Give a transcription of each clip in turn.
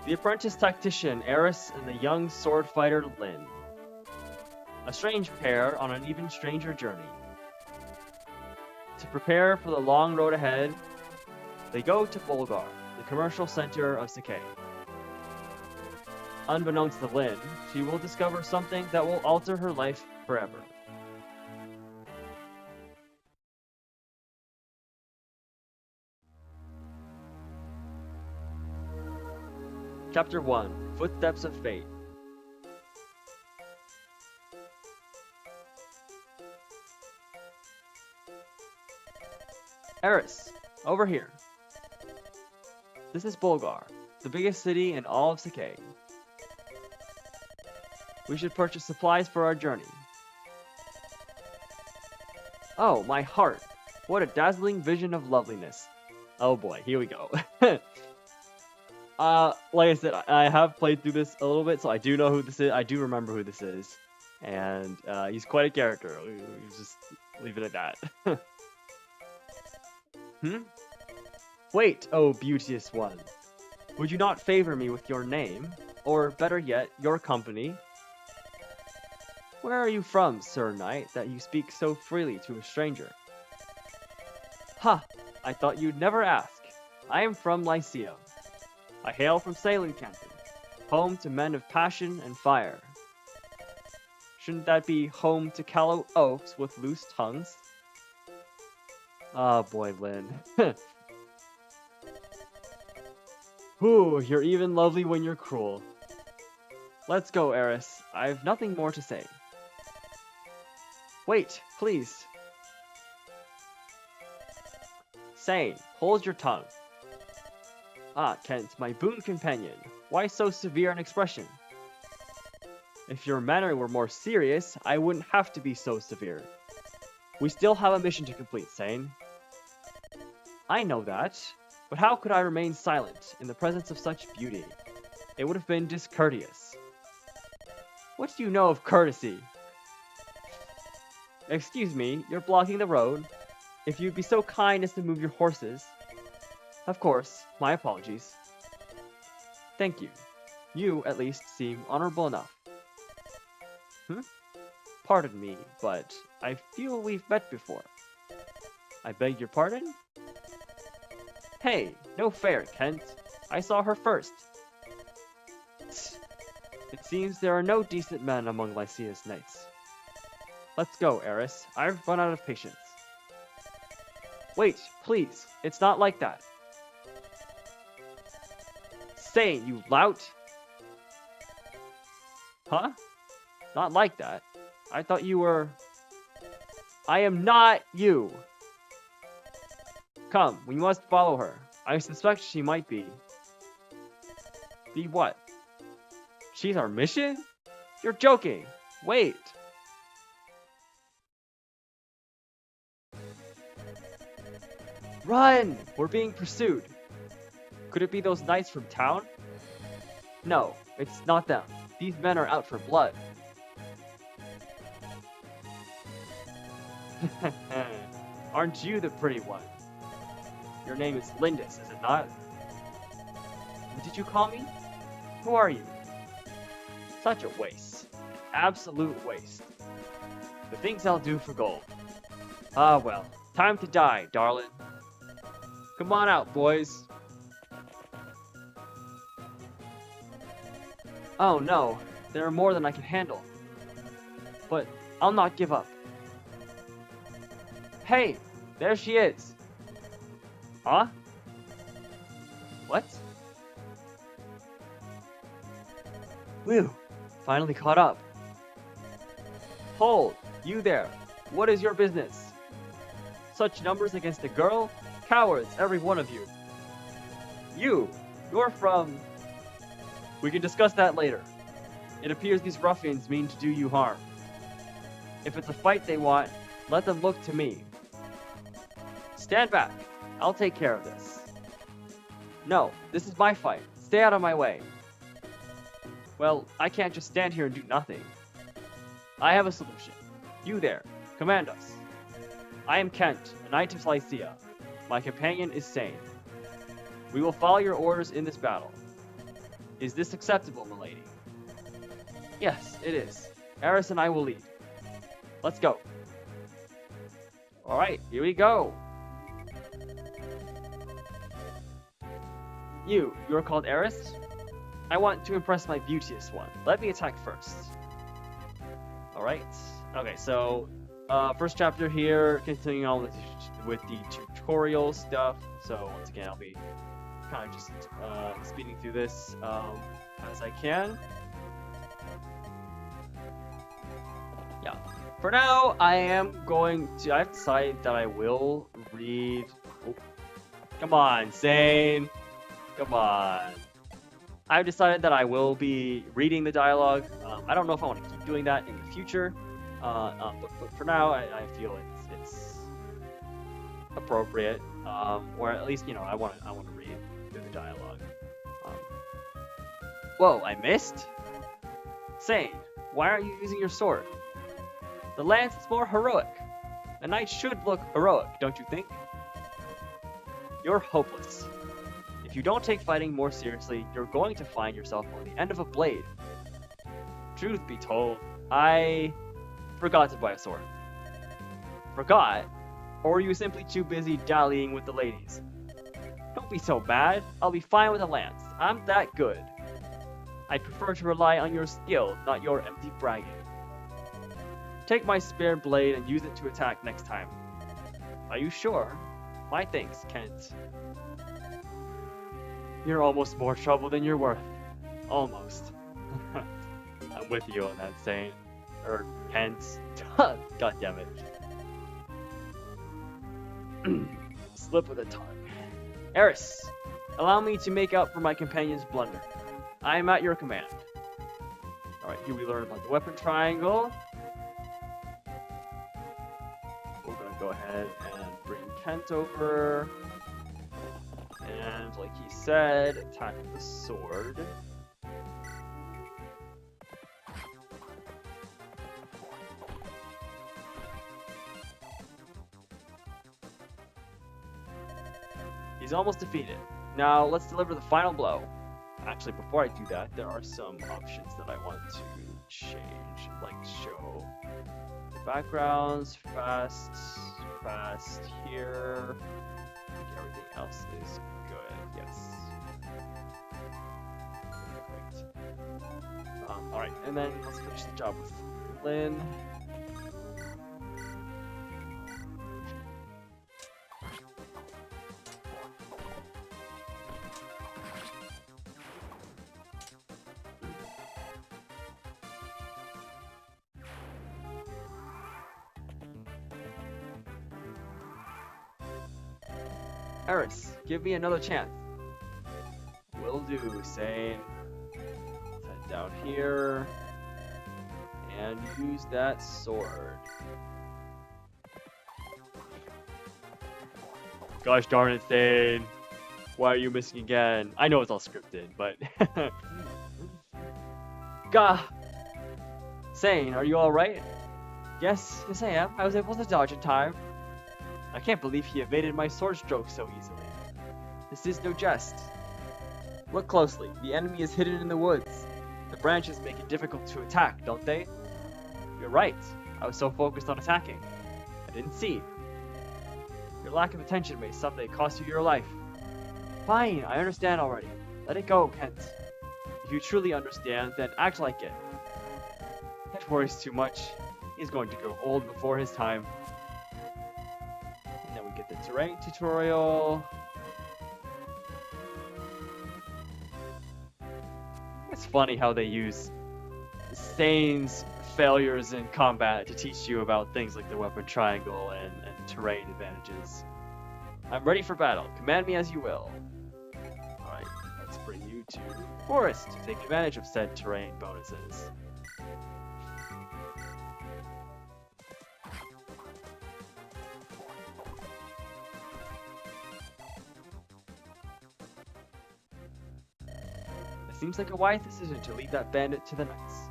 The apprentice tactician Eris and the young sword fighter Lyn. A strange pair on an even stranger journey. To prepare for the long road ahead, they go to Bolgar, the commercial center of Sakai. Unbeknownst to Lyn, she will discover something that will alter her life forever. Chapter 1: Footsteps of Fate. Eris, over here. This is Bolgar, the biggest city in all of Sakai. We should purchase supplies for our journey. Oh, my heart. What a dazzling vision of loveliness. Oh boy, here we go. Like I said, I have played through this a little bit, so I do know who this is. I do remember who this is. And he's quite a character. We just leave it at that. Wait, oh beauteous one. Would you not favor me with your name? Or better yet, your company? Where are you from, Sir Knight, that you speak so freely to a stranger? Ha! I thought you'd never ask. I am from Lycia. I hail from Sailing Canton, home to men of passion and fire. Shouldn't that be home to callow oaks with loose tongues? Ah, boy, Lyn. Whew, you're even lovely when you're cruel. Let's go, Eris. I've nothing more to say. Wait, please. Sane, hold your tongue. Ah, Kent, my boon companion. Why so severe an expression? If your manner were more serious, I wouldn't have to be so severe. We still have a mission to complete, Sane. I know that, but how could I remain silent in the presence of such beauty? It would have been discourteous. What do you know of courtesy? Excuse me, you're blocking the road. If you'd be so kind as to move your horses. Of course, my apologies. Thank you. You, at least, seem honorable enough. Pardon me, but I feel we've met before. I beg your pardon? Hey, no fair, Kent. I saw her first. It seems there are no decent men among Lycia's knights. Let's go, Eris. I've run out of patience. Wait, please. It's not like that. Say, you lout! Huh? Not like that. I thought you were... I am not you! Come, we must follow her. I suspect she might be... Be what? She's our mission? You're joking! Wait! Run! We're being pursued. Could it be those knights from town? No, it's not them. These men are out for blood. Aren't you the pretty one? Your name is Lindis, is it not? What did you call me? Who are you? Such a waste. Absolute waste. The things I'll do for gold. Ah well, time to die, darling. Come on out, boys. Oh no, there are more than I can handle. But I'll not give up. Hey, there she is. Huh? What? Whew, finally caught up. Hold, you there. What is your business? Such numbers against a girl? Cowards, every one of you. You're from... We can discuss that later. It appears these ruffians mean to do you harm. If it's a fight they want, let them look to me. Stand back. I'll take care of this. No, this is my fight. Stay out of my way. Well, I can't just stand here and do nothing. I have a solution. You there, command us. I am Kent, a knight of Lycia. My companion is Sane. We will follow your orders in this battle. Is this acceptable, milady? Yes, it is. Eris and I will lead. Let's go. Alright, here we go. You're called Eris? I want to impress my beauteous one. Let me attack first. Alright. Okay, so first chapter here, continuing on with the tutorial stuff. So once again, I'll be kind of just speeding through this as I can. Yeah. For now, I've decided that I will read. Oh, come on, Zane. Come on. I've decided that I will be reading the dialogue. I don't know if I want to keep doing that in the future, but for now, I feel it's appropriate, or at least I want to read through the dialogue. Whoa, I missed. Sane, why aren't you using your sword? The lance is more heroic. A knight should look heroic, don't you think? You're hopeless. If you don't take fighting more seriously, you're going to find yourself on the end of a blade. Truth be told, I forgot to buy a sword. Forgot? Or were you simply too busy dallying with the ladies? Don't be so bad. I'll be fine with a lance. I'm that good. I'd prefer to rely on your skill, not your empty bragging. Take my spare blade and use it to attack next time. Are you sure? My thanks, Kent. You're almost more trouble than you're worth. Almost. I'm with you on that, Saint. Or Kent. God damn it. Slip of the tongue. Eris, allow me to make up for my companion's blunder. I am at your command. Alright, here we learn about the weapon triangle. We're gonna go ahead and bring Kent over. And like he said, attack with the sword. He's almost defeated. Now let's deliver the final blow. Actually, before I do that, there are some options that I want to change, like show backgrounds, fast here. I think everything else is good. Yes. Great. All right, and then let's finish the job with Lynn. Eris, give me another chance. Will do, Sane. Head down here. And use that sword. Gosh darn it, Sane. Why are you missing again? I know it's all scripted, but... Gah! Sane, are you alright? Yes, I am. I was able to dodge in time. I can't believe he evaded my sword stroke so easily. This is no jest. Look closely. The enemy is hidden in the woods. The branches make it difficult to attack, don't they? You're right. I was so focused on attacking. I didn't see. Your lack of attention may someday cost you your life. Fine, I understand already. Let it go, Kent. If you truly understand, then act like it. Kent worries too much. He's going to grow old before his time. And then we get the terrain tutorial. It's funny how they use Sane's failures in combat to teach you about things like the weapon triangle and terrain advantages. I'm ready for battle. Command me as you will. Alright, let's bring you to Forest to take advantage of said terrain bonuses. It seems like a wise decision to lead that bandit to the knights.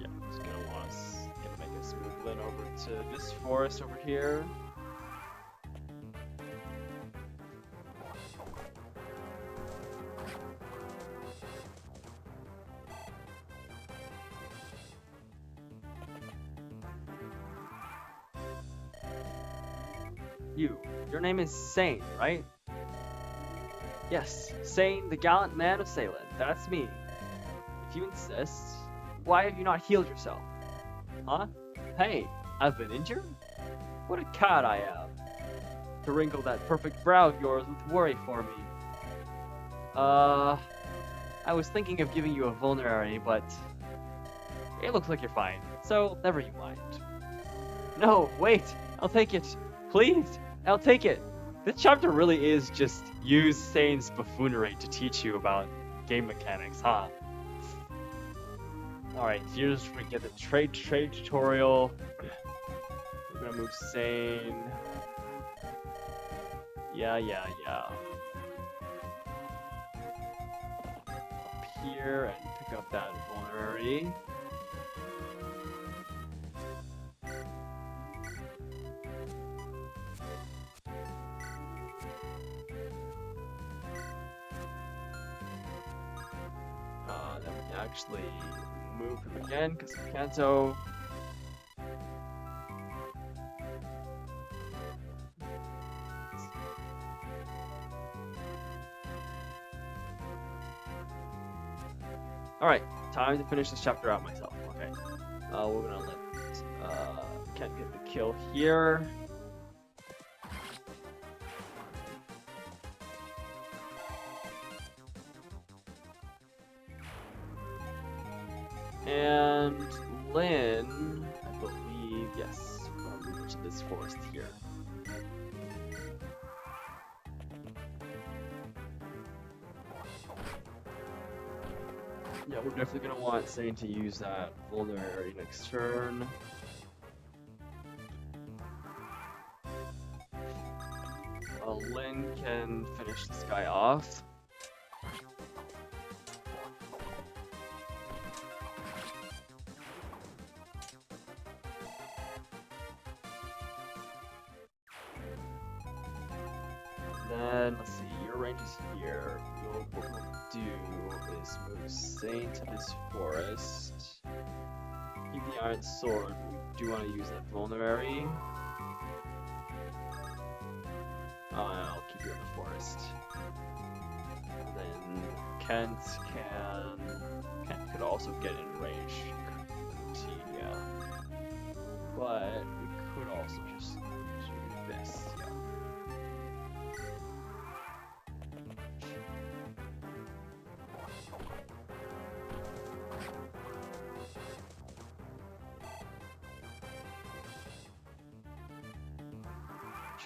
Yeah, just gonna make us move Lynn over to this forest over here. Your name is Sane, right? Yes, Sane, the gallant man of Salem. That's me. If you insist, why have you not healed yourself? Huh? Hey, I've been injured? What a cat I am. To wrinkle that perfect brow of yours with worry for me. I was thinking of giving you a vulnerary, but it looks like you're fine, so never you mind. No, wait, I'll take it. Please, I'll take it. This chapter really is just use Sane's buffoonery to teach you about game mechanics, huh? Alright, here's where we get the trade tutorial. We're gonna move Sane. Yeah. Up here and pick up that vulnerary. Then we can actually move him again because of Kanto. Alright, time to finish this chapter out myself. Okay. We're gonna let Kent get the kill here. And Lynn, I believe, yes, we'll move to this forest here. Yeah, we're definitely gonna want Sane to use that vulnerary next turn. Lynn can finish this guy off. Then, let's see, your range is here. What we'll do is move Sane to this forest. Keep the Iron Sword. We do want to use that vulnerary. I'll keep you in the forest. And then Kent could also get in range. Yeah. But we could also just do this, yeah.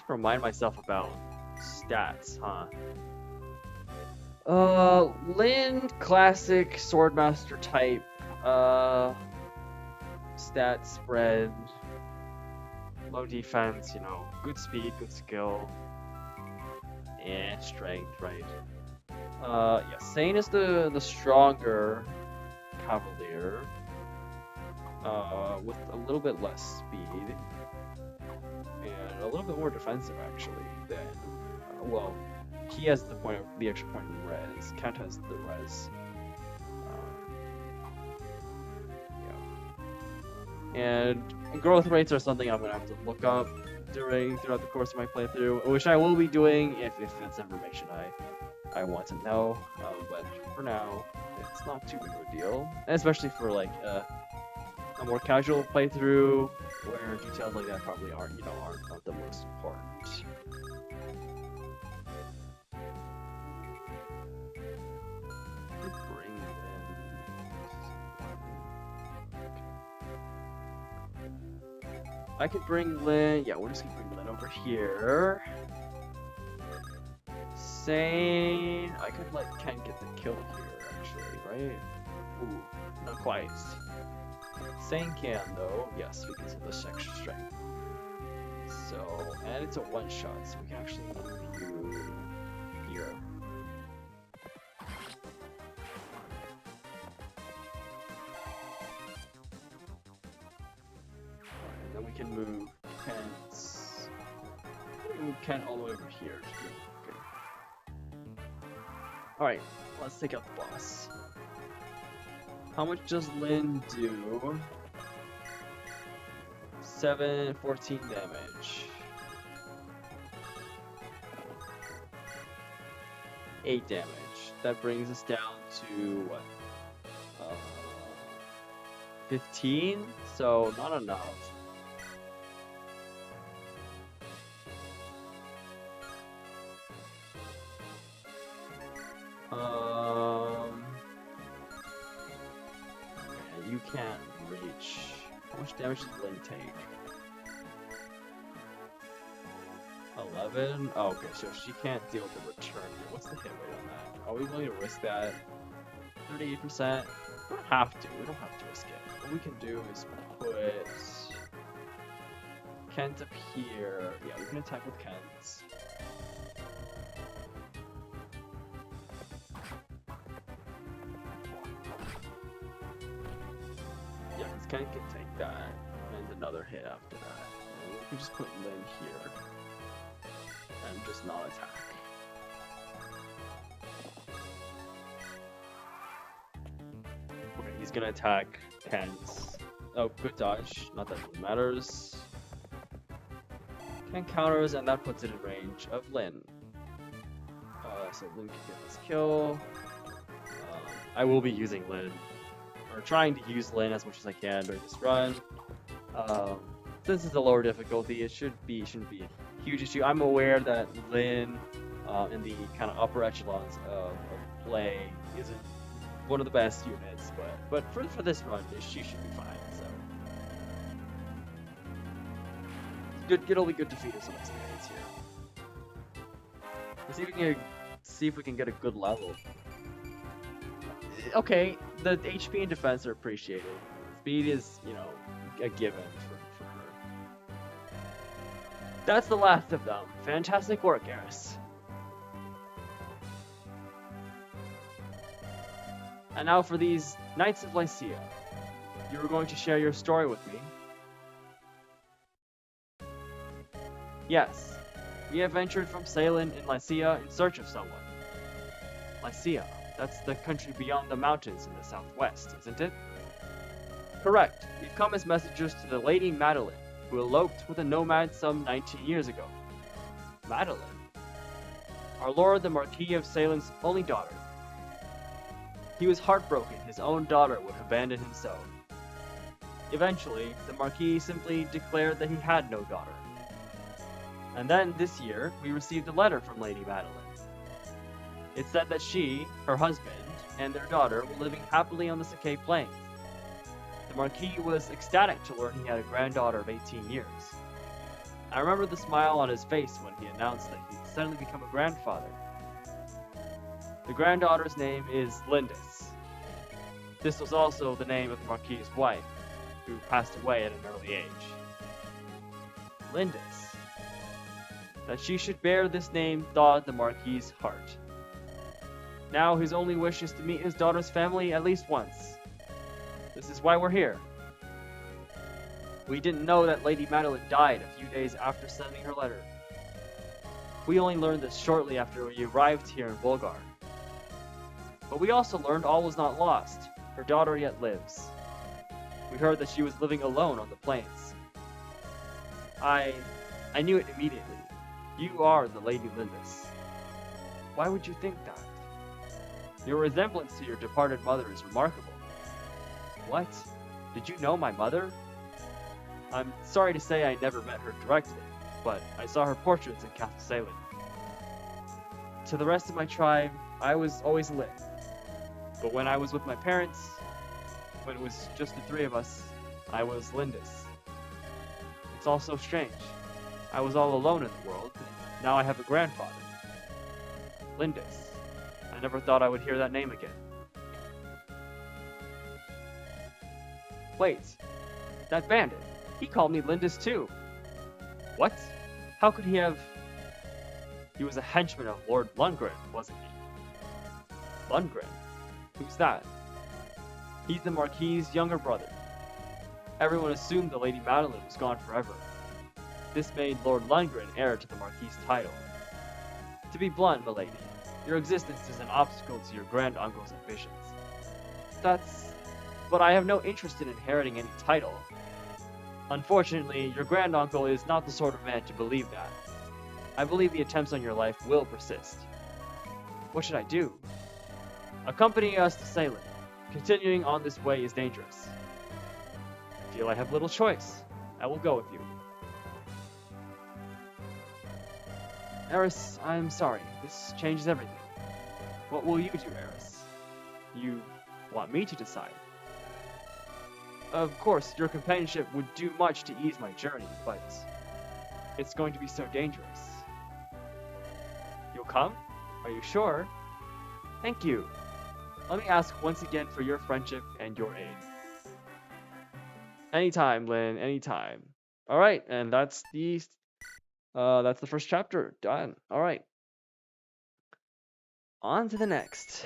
Remind myself about stats, huh? Lynn, classic swordmaster type. Stat spread, low defense. You know, good speed, good skill, and strength, right? Yeah. Sane is the stronger cavalier. With a little bit less speed. And a little bit more defensive, actually, than, well, he has the extra point in res. Kent has the res. Yeah. And growth rates are something I'm gonna have to look up throughout the course of my playthrough, which I will be doing if it's information I want to know. But for now, it's not too big of a deal, and especially for like a more casual playthrough where details like that probably aren't not the most important. Bring Lynn. I could bring Lynn. Yeah, we're just gonna bring Lynn over here. Sane. I could let Ken get the kill here, actually, right? Ooh, not quite. Sane can though, yes, because of this extra strength. So, and it's a one-shot, so we can actually move you here. And then we can move Kent all the way over here. Okay. Alright, let's take out the boss. How much does Lynn do? 14 damage. 8 damage. That brings us down to what? 15? So not enough. Okay, you can't reach. How much damage does Lynn take? 11? Oh, okay, so she can't deal with the return. What's the hit rate on that? Are we willing to risk that? 38%? We don't have to. We don't have to risk it. What we can do is put Kent up here. Yeah, we can attack with Kent. Yeah, because Kent can take that. And another hit after that. And we can just put Lynn here. And just not attack. Okay, he's gonna attack Kent. Oh, good dodge. Not that it matters. Kent counters, and that puts it in range of Lynn. So Lynn can get this kill. I will be using Lynn, or trying to use Lynn as much as I can during this run. Since it's a lower difficulty, it shouldn't be a huge issue. I'm aware that Lynn, in the kind of upper echelons of play, isn't one of the best units, but for this run, she should be fine. So it'll be good to feed her some experience here. Let's see if we can get a good level. Okay, the HP and defense are appreciated. Speed is, a given for her. That's the last of them. Fantastic work, Eris. And now for these Knights of Lycia. You were going to share your story with me. Yes, we have ventured from Salem in Lycia in search of someone. Lycia, that's the country beyond the mountains in the southwest, isn't it? Correct. We've come as messengers to the Lady Madeline, who eloped with a nomad some 19 years ago. Madeline? Our lord the Marquis of Salem's only daughter. He was heartbroken his own daughter would abandon him so. Eventually, the Marquis simply declared that he had no daughter. And then, this year, we received a letter from Lady Madeline. It said that she, her husband, and their daughter were living happily on the Sakai Plains. The Marquis was ecstatic to learn he had a granddaughter of 18 years. I remember the smile on his face when he announced that he'd suddenly become a grandfather. The granddaughter's name is Lindis. This was also the name of the Marquis' wife, who passed away at an early age. Lindis. That she should bear this name thawed the Marquis' heart. Now his only wish is to meet his daughter's family at least once. This is why we're here. We didn't know that Lady Madeline died a few days after sending her letter. We only learned this shortly after we arrived here in Volgar. But we also learned all was not lost. Her daughter yet lives. We heard that she was living alone on the plains. I knew it immediately. You are the Lady Lindis. Why would you think that? Your resemblance to your departed mother is remarkable. What? Did you know my mother? I'm sorry to say I never met her directly, but I saw her portraits in Castle Salem. To the rest of my tribe, I was always Lynn. But when I was with my parents, when it was just the three of us, I was Lindis. It's all so strange. I was all alone in the world, and now I have a grandfather. Lindis. I never thought I would hear that name again. Wait, that bandit. He called me Lindis too. What? How could he have... He was a henchman of Lord Lundgren, wasn't he? Lundgren? Who's that? He's the Marquis' younger brother. Everyone assumed the Lady Madeline was gone forever. This made Lord Lundgren heir to the Marquis' title. To be blunt, milady, your existence is an obstacle to your grand-uncle's ambitions. But I have no interest in inheriting any title. Unfortunately, your grand-uncle is not the sort of man to believe that. I believe the attempts on your life will persist. What should I do? Accompany us to Salem. Continuing on this way is dangerous. I feel I have little choice. I will go with you. Eris, I'm sorry. This changes everything. What will you do, Eris? You want me to decide? Of course, your companionship would do much to ease my journey, but it's going to be so dangerous. You'll come? Are you sure? Thank you. Let me ask once again for your friendship and your aid. Anytime, Lynn, anytime. All right, and that's the first chapter done. All right, on to the next.